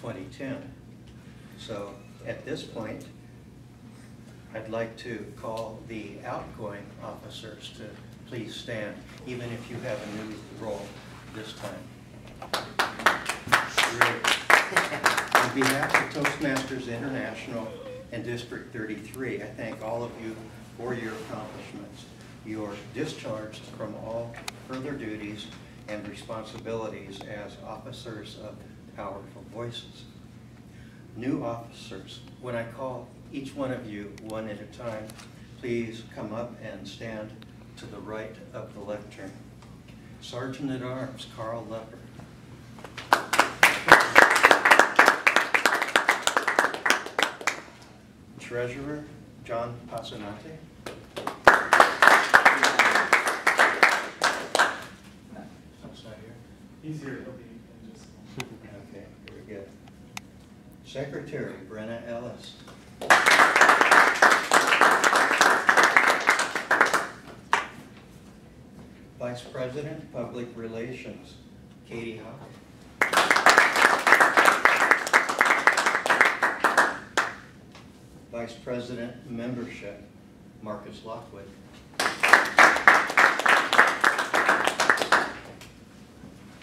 2010. So at this point, I'd like to call the outgoing officers to please stand, even if you have a new role this time. On behalf of Toastmasters International and District 33, I thank all of you for your accomplishments. You are discharged from all further duties and responsibilities as officers of Powerful Voices. New officers, when I call each one of you one at a time, please come up and stand to the right of the lectern. Sergeant at Arms Carl Lepper. Treasurer John Passanante. He's here. He'll be in just a moment. Okay, very good. Secretary Brenna Ellis. Vice President Public Relations Katie Hawk. Vice President Membership Marcus Lockwood.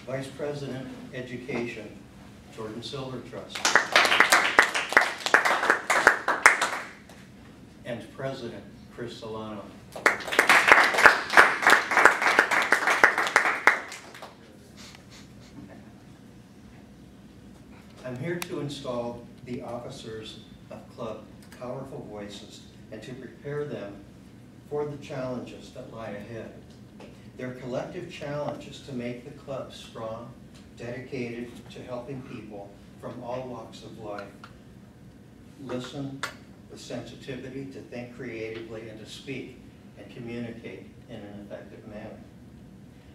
Vice President Education Jordan Silvertrust. And President Chris Solano. I'm here to install the officers of Club Powerful Voices and to prepare them for the challenges that lie ahead. Their collective challenge is to make the club strong, dedicated to helping people from all walks of life listen with sensitivity, to think creatively, and to speak and communicate in an effective manner.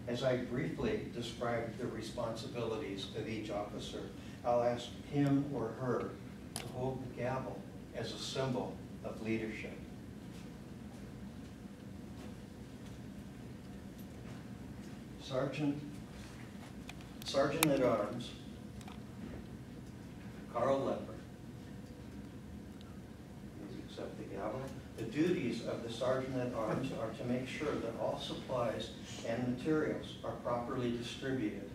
As I briefly describe the responsibilities of each officer, I'll ask him or her to hold the gavel as a symbol of leadership. Sergeant at Arms Carl Lepper. Please accept the gavel. The duties of the Sergeant at Arms are to make sure that all supplies and materials are properly distributed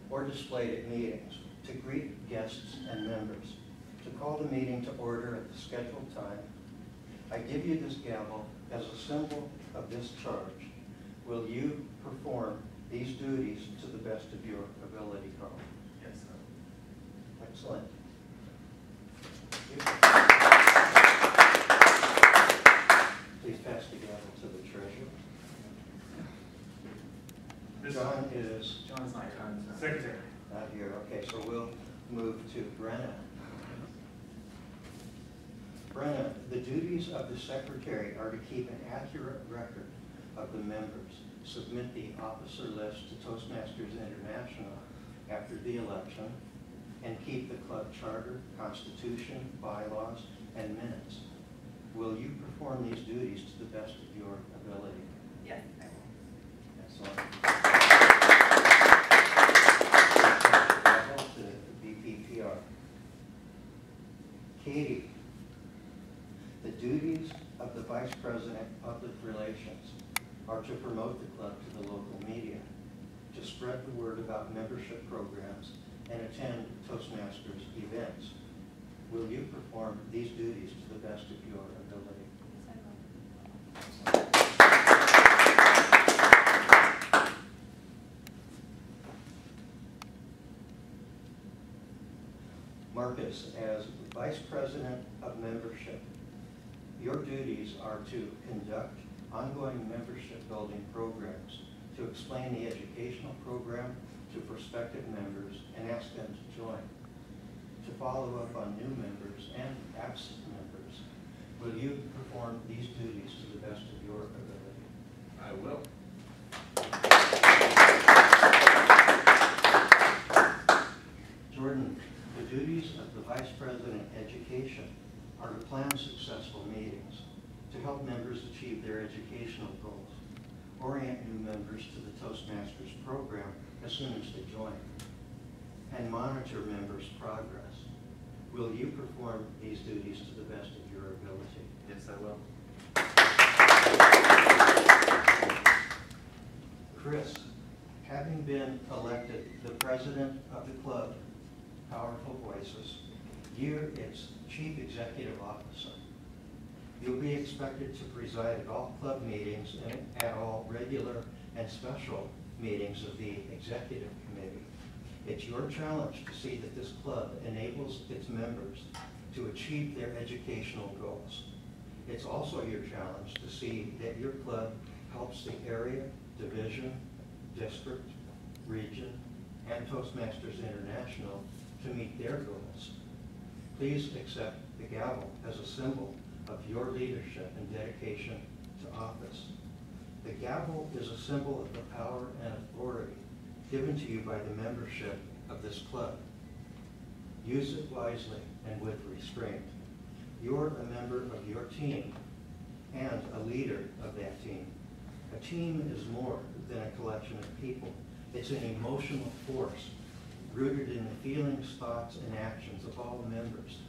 or displayed at meetings, to greet guests and members, to call the meeting to order at the scheduled time. I give you this gavel as a symbol of this charge. Will you perform these duties to the best of your ability, Carl? Yes, sir. Excellent. Please pass the gavel to the treasurer. John's not here. Secretary. Not here. Okay, so we'll move to Brenna. Brenna, the duties of the secretary are to keep an accurate record of the members, submit the officer list to Toastmasters International after the election, and keep the club charter, constitution, bylaws, and minutes. Will you perform these duties to the best of your ability? Yes, I will. Excellent. To BPPR. Katie, the duties of the Vice President of Public Relations are to promote the club to the local media, to spread the word about membership programs, and attend Toastmasters events. Will you perform these duties to the best of your ability? Yes, I will. Marcus, as Vice President of Membership, your duties are to conduct ongoing membership building programs, to explain the educational program to prospective members and ask them to join, to follow up on new members and absent members. Will you perform these duties to the best of your ability? I will. Jordan, the duties of the Vice President Education are to plan successful meetings, to help members achieve their educational goals, orient new members to the Toastmasters program as soon as they join, and monitor members' progress. Will you perform these duties to the best of your ability? Yes, I will. Chris, having been elected the president of the club, Powerful Voices, you're its chief executive officer. You'll be expected to preside at all club meetings and at all regular and special meetings of the executive committee. It's your challenge to see that this club enables its members to achieve their educational goals. It's also your challenge to see that your club helps the area, division, district, region, and Toastmasters International to meet their goals. Please accept the gavel as a symbol of your leadership and dedication to office. The gavel is a symbol of the power and authority given to you by the membership of this club. Use it wisely and with restraint. You're a member of your team and a leader of that team. A team is more than a collection of people. It's an emotional force rooted in the feelings, thoughts, and actions of all members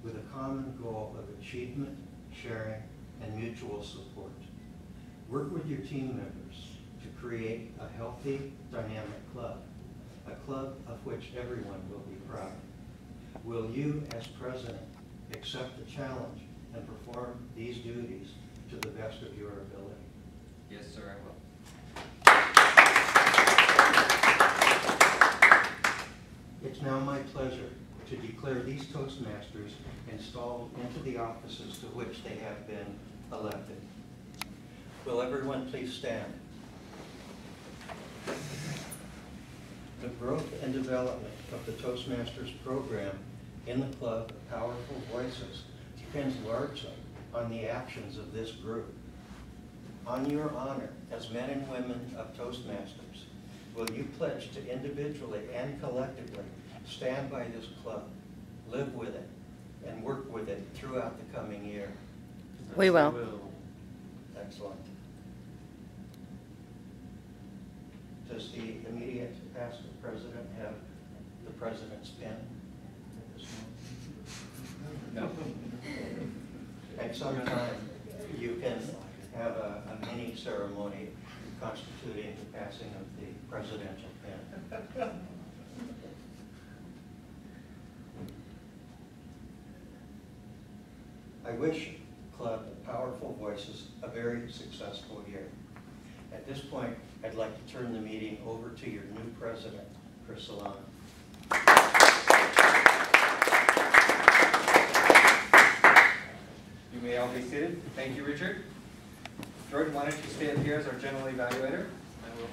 with a common goal of achievement, sharing, and mutual support. Work with your team members to create a healthy, dynamic club, a club of which everyone will be proud. Will you, as president, accept the challenge and perform these duties to the best of your ability? Yes, sir, I will. It's now my pleasure to declare these Toastmasters installed into the offices to which they have been elected. Will everyone please stand? The growth and development of the Toastmasters program in the club of Powerful Voices depends largely on the actions of this group. On your honor as men and women of Toastmasters, will you pledge to individually and collectively stand by this club, live with it, and work with it throughout the coming year? We will. Excellent. Does the immediate past president have the president's pen at this moment? No. At some time, you can have a mini ceremony constituting the passing of the presidential pen. I wish Club Powerful Voices a very successful year. At this point, I'd like to turn the meeting over to your new president, Chris Solano. You may all be seated. Thank you, Richard. Jordan, why don't you stand here as our general evaluator? I will